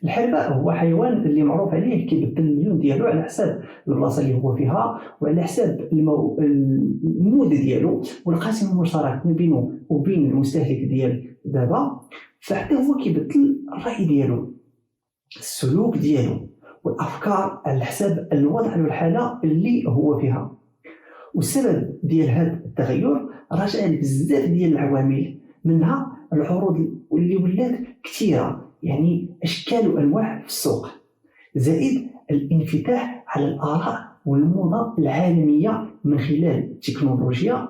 الحرباء هو حيوان اللي معروف عليه كيبدل الميول ديالو على حساب البلاصه اللي هو فيها وعلى حساب الموده ديالو، والقاسم المشترك ما بينه وبين المستهلك ديال دابا، فحتى هو كيبدل الراي ديالو، السلوك ديالو والافكار على حساب الوضع والحاله اللي هو فيها. والسبب ديال هذا التغير راجع لبزاف ديال العوامل، منها العروض اللي ولات كثيره، يعني اشكال وانواع في السوق، زائد الانفتاح على الاراء والموضه العالميه من خلال التكنولوجيا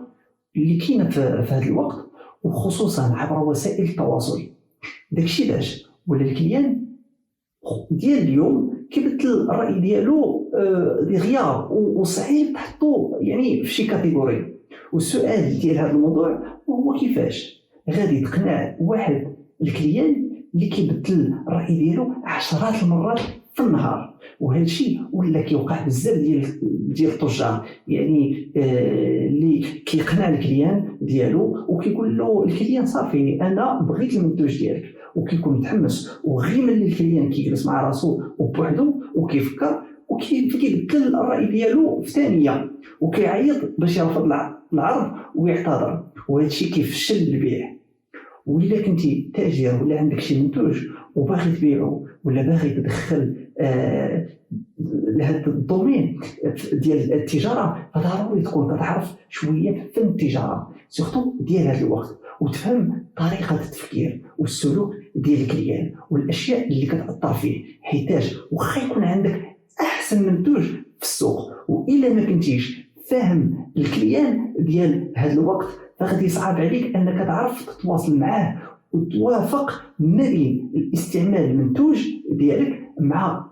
اللي كاينه في هذا الوقت، وخصوصا عبر وسائل التواصل. داكشي علاش ولا الكليان ديال اليوم كيبدل الراي ديالو دغيا، وصعيب تحطو يعني في شي كاتيجوري. والسؤال ديال هذا الموضوع هو كيفاش غادي تقنع واحد الكليان اللي كيبدل الراي ديالو عشرات المرات في النهار. وهذا الشيء ولا كيوقع بزاف ديال التجار، يعني اللي كيقنع الكليان ديالو وكيقول له الكليان صافي انا بغيت المنتوج ديالك، وكيكون متحمس، وغير ملي الكليان كيجلس مع راسو وبوحدو وكيفكر وكيبدل الراي ديالو في ثانيه، وكيعيط باش يرفض العرض ويعتذر، وهذا الشيء كيفشل البيع. وإلا كنتي تاجر ولا عندك شي منتوج وباغي تبيعه ولا باغي تدخل لهذا الدومين ديال التجاره، فضروري تكون تعرف شويه في التجاره سورتو ديال هذا الوقت، وتفهم طريقه التفكير والسلوك ديال الكليان والاشياء اللي كتاثر فيه، حيتاج واخا يكون عندك احسن منتوج في السوق، والا ما كنتيش فاهم الكليان ديال هذا الوقت فغادي يصعب عليك انك تعرف تتواصل معاه وتوافق ما بين الاستعمال المنتوج ديالك مع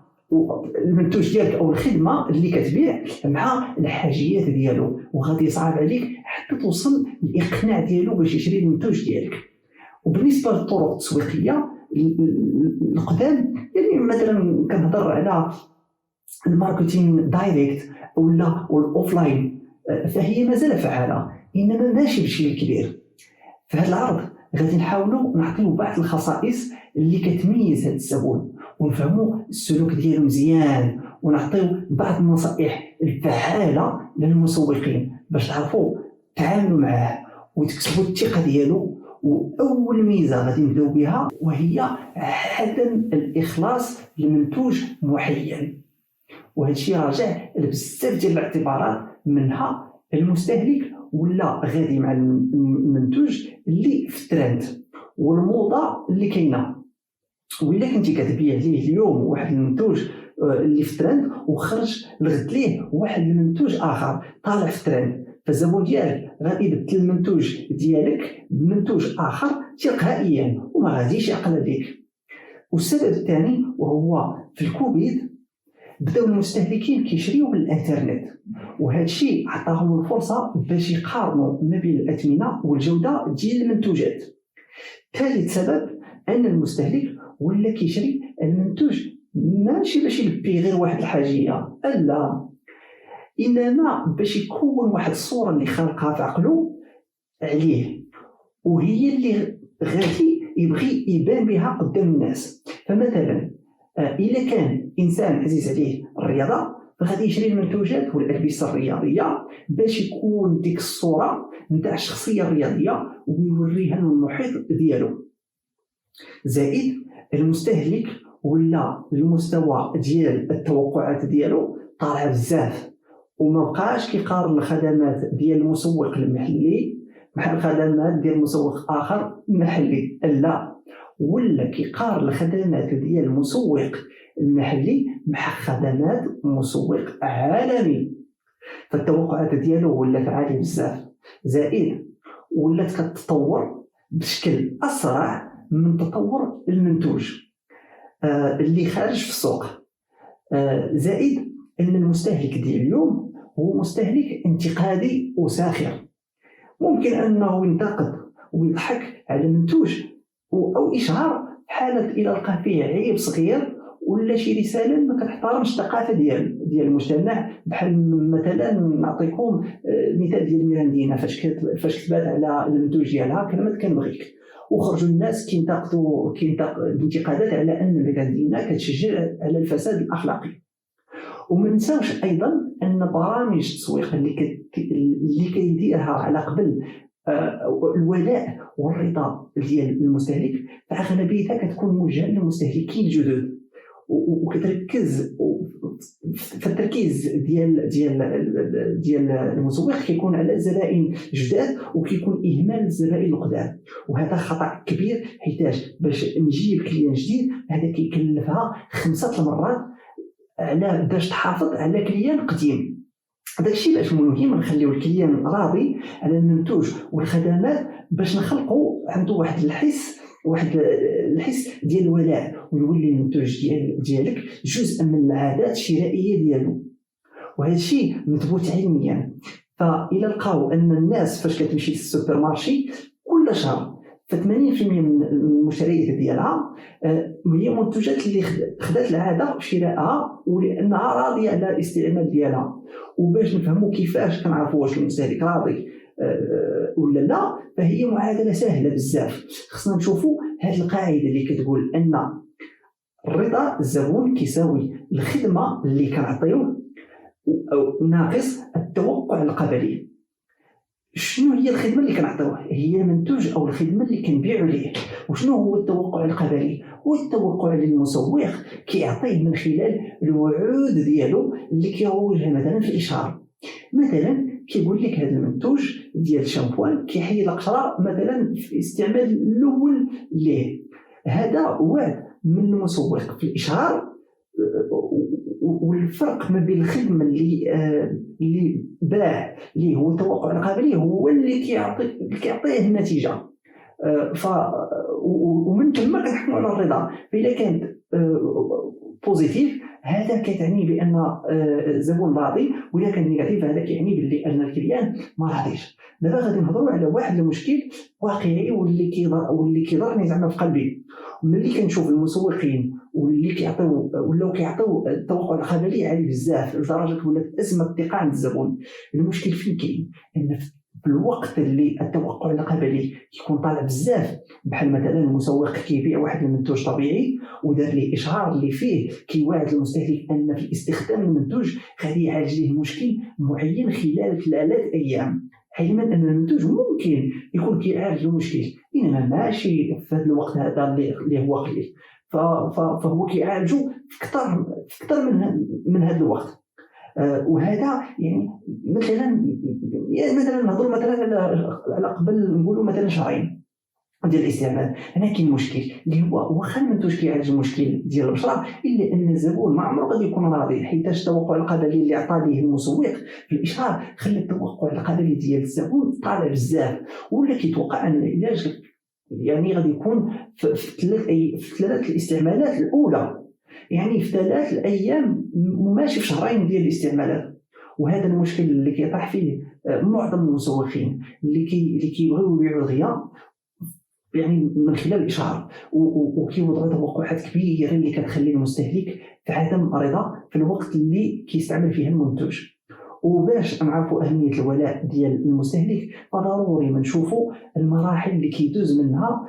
المنتوج ديالك او الخدمه اللي كتبيع مع الحاجيات ديالو، وغادي يصعب عليك حتى توصل الاقناع ديالو باش يشري المنتوج ديالك. وبالنسبه للطرق التسويقيه القدام، يعني مثلا كنهضر على الماركتينغ دايريكت ولا الاوفلاين، فهي مازال فعاله، انما ماشي بشكل كبير. في هذا العرض غادي نحاولوا نعطيو بعض الخصائص اللي كتميز هذا الزبون، ونفهموا السلوك ديالو مزيان، ونعطيو بعض النصائح الفعاله للمسوقين باش تعرفوا تعاملوا معاه وتكسبوا الثقه ديالو. واول ميزه غادي نبداو بها وهي عدم الاخلاص لمنتوج معين، وهذا الشيء راجع لبزاف ديال الاعتبارات، منها المستهلك ولا غادي مع المنتوج اللي في الترند والموضه اللي كاينه. وإلا كنتي كتبيع ليه اليوم واحد المنتوج اللي في الترند وخرج لغد ليه واحد المنتوج اخر طالع في الترند، فالزبون ديالك غادي يبدل المنتوج ديالك بمنتوج اخر تلقائيا وما غاديش يعقل عليك. والسبب الثاني وهو في الكوفيد بداو المستهلكين كيشريو بالانترنت، وهذا الشيء عطاهم الفرصه باش يقارنوا ما بين الاثمنه والجوده ديال المنتوجات. ثالث سبب ان المستهلك ولا كيشري المنتوج ماشي باش يلبي غير واحد الحاجيه، لا، انما باش يكون واحد الصوره اللي خلقها في عقله عليه، وهي اللي غادي يبغي يبان بها قدام الناس. فمثلا الا كان انسان عزيز عليه الرياضه فغادي يشري المنتوجات والالبسه الرياضيه باش يكون ديك الصوره نتاع الشخصيه الرياضيه ويوريها للمحيط ديالو. زائد المستهلك ولا المستوى ديال التوقعات ديالو طالع بزاف، وما بقاش كيقارن الخدمات ديال المسوق المحلي مع الخدمات ديال مسوق اخر محلي، لا، ولا كيقارن الخدمات ديال المسوق المحلي مع خدمات مسوق عالمي، فالتوقعات ديالو ولات عاليه بزاف. زائد ولات كتطور بشكل اسرع من تطور المنتوج اللي خارج في السوق. زائد ان المستهلك ديال اليوم هو مستهلك انتقادي وساخر، ممكن انه ينتقد ويضحك على المنتوج او اشهار حالة الى لقى فيه عيب صغير ولا شي رساله ما كتحترمش الثقافه ديال المجتمع. بحال مثلا نعطيكم مثال ديال ميراندينا فاش كتبات على المنتوج ديالها كلمه كنبغيك، وخرجوا الناس كينتقدوا الانتقادات على ان الميغادينا كتشجع على الفساد الاخلاقي. وما نساوش ايضا ان برامج التسويق اللي كيديرها على قبل الولاء والرضا ديال المستهلك فاغلبيتها كتكون موجهه للمستهلكين الجدد، وكتركز فالتركيز ديال المسوق كيكون على الزبائن جداد وكيكون اهمال الزبائن القدام، وهذا خطا كبير حيتاش باش نجيب كليان جديد هذا كيكلفها 5 المرات على باش تحافظ على كليان قديم. هذا الشيء باش مهم نخليو الكليان راضي على المنتوج والخدمات باش نخلقوا عنده واحد الحس ديال الولاء، ويولي المنتوج ديالك جزء من العادات الشرائيه ديالو. وهذا الشيء مثبوت علميا. فإلا لقاو ان الناس فاش كتمشي للسوبر مارشي كل شهر ف80% من المشتريات ديالها هي منتوجات اللي خدات العاده شرائها ولانها راضيه على الاستعمال ديالها. وباش نفهموا كيفاش كنعرفوا واش المستهلك راضي ولا لا، فهي معادله سهله بزاف. خصنا نشوفوا هذه القاعده اللي كتقول ان رضا الزبون كيساوي الخدمه اللي كنعطيوه ناقص التوقع القبلي. شنو هي الخدمه اللي كنعطيوه؟ هي المنتوج او الخدمه اللي كنبيعوا ليه. وشنو هو التوقع القبلي؟ هو التوقع للمسوق كيعطيه من خلال الوعود ديالو اللي كيروجها مثلا في الاشهار. مثلا كيقول لك هذا المنتوج ديال الشامبوان كيحيي القشره مثلا في الاستعمال الاول ليه. هذا وعد من المسوق في الاشهار، والفرق ما بين الخدمه اللي باع اللي هو التوقع القبلي هو اللي كيعطيه النتيجه. ومن ثم كنحكموا على الرضا. فإذا كانت بوزيتيف هذا كتعني بان الزبون راضي، وإذا كان نيجاتيف هذا كيعني باللي ان الكليان ما راضيش. دابا غادي نهضروا على واحد المشكل واقعي واللي كيضرني زعما في قلبي. ملي كنشوف المسوقين واللي كيعطيو التوقع القبلي عالي بزاف لدرجه ولات ازمه الثقه عند الزبون. المشكل فين كاين؟ ان في الوقت اللي التوقع القبلي كيكون طالع بزاف، بحال مثلا المسوق كيبيع واحد المنتوج طبيعي ودار ليه اشعار اللي فيه كيواعد المستهلك ان في استخدام المنتوج غادي يعالج ليه مشكل معين خلال 3 ايام، علما ان المنتوج ممكن يكون كيعالج المشكل انما ماشي في هذا الوقت هذا اللي هو قليل، فهو كيعالجه في اكثر من هذا الوقت. وهذا يعني مثلا نهضروا مثلا على قبل نقولوا مثلا شهرين ديال الاستعمال. هنا كاين مشكل اللي هو واخا المنتوج كيعالج المشكل ديال البشره الا ان الزبون ما عمره غادي يكون راضي، حيت التوقع القبلي اللي عطى ليه المسوق في الاشهار خلى التوقع القبلي ديال الزبون طالع بزاف، ولا كيتوقع ان العلاج يعني غادي يكون في 3 الاستعمالات الاولى، يعني في 3 ايام وماشي في شهرين ديال الاستعمالات. وهذا المشكل اللي كيطيح فيه معظم المسوقين اللي كيبغيو يبيعوا دغيا يعني من خلال الاشهار، وكيوضعوا توقعات كبيره اللي كتخلي المستهلك في عدم رضا في الوقت اللي كيستعمل فيه المنتوج. وباش نعرفوا اهميه الولاء ديال المستهلك فضروري ما نشوفوا المراحل اللي كيدوز منها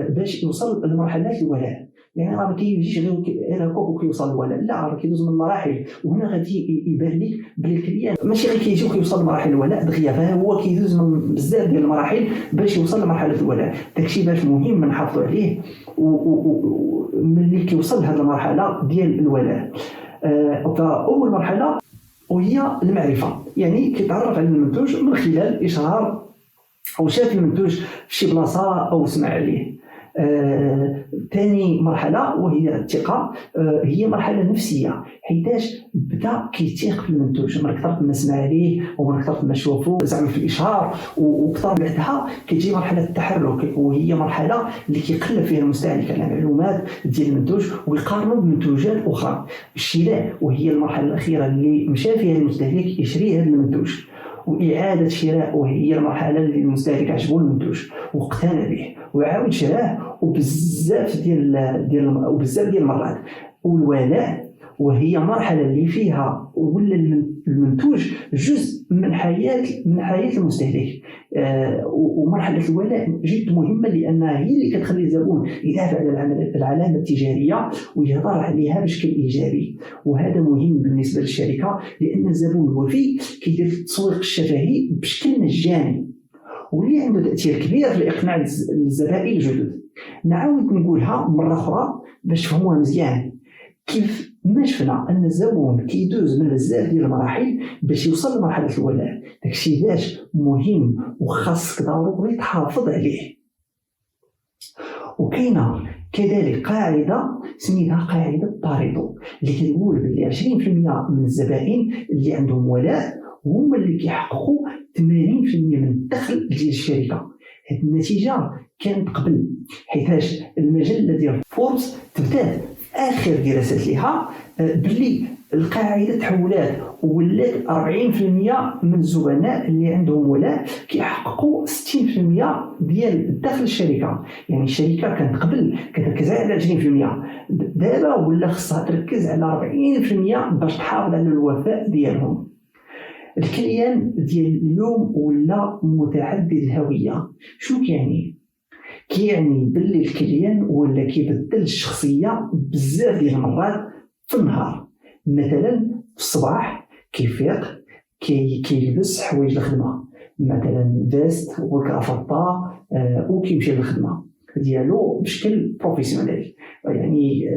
باش يوصل لمرحله الولاء. يعني راه ما كيجيش غير هكاك وكيوصل للولاء، لا راه كيدوز من مراحل. وهنا غادي يبان لك بلي الكليان ماشي غير كيجي وكيوصل لمراحل الولاء دغيا، فهو كيدوز من بزاف ديال المراحل باش يوصل لمرحله الولاء. داكشي باش مهم نحافظوا عليه ملي كيوصل لهذه المرحله ديال الولاء. فاول مرحله وهي المعرفه، يعني كيتعرف على المنتوج من خلال اشهار او شاف المنتوج في شي بلاصه او سمع عليه. ثاني مرحله وهي الثقه، هي مرحله نفسيه حيتاش بدا كيتيق في المنتوج من اكثر ما سمع عليه ومن اكثر ما شوفوا زعما في الاشهار، وكثر بعدها كتجي مرحله التحرك، وهي مرحله اللي كيقلب فيها المستهلك على معلومات ديال المنتوج ويقارنوا بمنتوجات اخرى. الشراء وهي المرحله الاخيره اللي مشى فيها المستهلك يشري هذا المنتوج. واعاده الشراء وهي المرحله اللي المستهلك عجبو المنتوج واقتنع به وعاود شراه وبزاف ديال المرات. والولاء وهي مرحله اللي فيها ولا المنتوج جزء من حياه المستهلك. ومرحله الولاء جد مهمه، لانها هي اللي كتخلي الزبون يدافع على العلامه التجاريه ويهضر عليها بشكل ايجابي. وهذا مهم بالنسبه للشركه، لان الزبون الوفي كيدير التسويق الشفهي بشكل مجاني، واللي عنده تاثير كبير في اقناع الزبائن الجدد. نعاود نقولها مره اخرى باش تفهموها مزيان. كيف ما شفنا ان الزبون كيدوز من بزاف ديال المراحل باش يوصل لمرحله الولاء، داكشي علاش مهم وخاصك ضروري تحافظ عليه. وكاينه كذلك قاعده سميتها قاعده باريتو، اللي كتقول بلي 20% من الزبائن اللي عندهم ولاء هما اللي كيحققوا 80% من الدخل ديال الشركه. هذه النتيجه كانت قبل، حيتاش المجله ديال فوربس تبدات اخر دراسات ليها باللي القاعده تحولات ولات 40% من الزبناء اللي عندهم ولاء كيحققوا 60% ديال الدخل الشركه. يعني الشركه كانت قبل كتركز على 20%، دابا ولا خصها تركز على 40% باش تحافظ على الوفاء ديالهم. الكيان ديال اليوم ولا متعدد الهويه. شنو كيعني باللي الكليان ولا كيبدل الشخصيه بزاف ديال المرات في النهار. مثلا في الصباح كيفيق كيلبس حوايج الخدمه، مثلا فيست وكرافطه، وكيمشي للخدمه ديالو بشكل بروفيسيونيل. يعني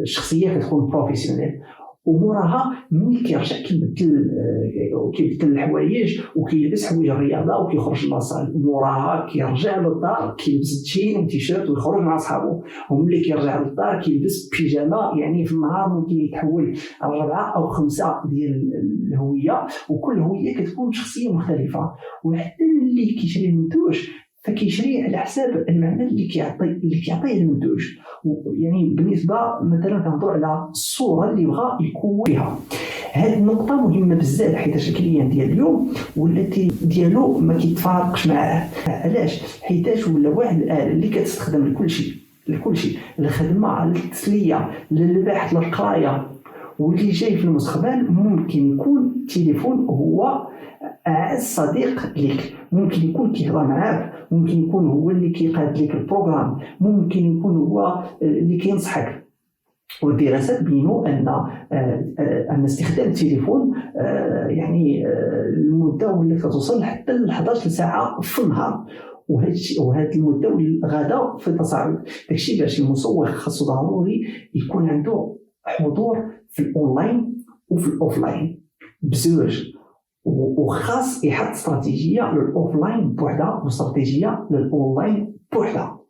الشخصيه كتكون بروفيسيونيل، وموراها ملي كيرجع كيبدل الحوايج وكيلبس حوايج الرياضه وكيخرج للصال. موراها كيرجع للدار كيلبس تشين وتيشيرت ويخرج مع صحابه، وملي كيرجع للدار كيلبس بيجاما. يعني في النهار ممكن يتحول 4 أو 5 ديال الهويه، وكل هويه كتكون شخصيه مختلفه. وحتى ملي كيشري المنتوج فكيشري على حساب المعنى اللي كيعطيه المنتوج. يعني بالنسبه مثلا كنهضروا على الصوره اللي بغى يكون فيها. هذه النقطه مهمه بزاف، حيت الكليان ديال اليوم والتي ديالو ما كيتفارقش معاه. علاش؟ حيتاش ولا واحد الاله اللي كتستخدم لكل شيء، الخدمه، للتسليه، للبحث، للقرايه. واللي جاي في المستقبل ممكن يكون التليفون هو أعز صديق لك، ممكن يكون كيهضر معاك، ممكن يكون هو اللي كيقاد لك البروغرام، ممكن يكون هو اللي كينصحك. والدراسات بينوا ان استخدام التليفون يعني المده اللي كتوصل حتى ل 11 ساعه في النهار، وهذه المده غدا في تصاعد. داكشي باش المسوق خاصو ضروري يكون عنده حضور في الاونلاين وفي الاوفلاين بزوج، وخاص يحط استراتيجيه للاوفلاين بوحده واستراتيجيه للاونلاين بوحده.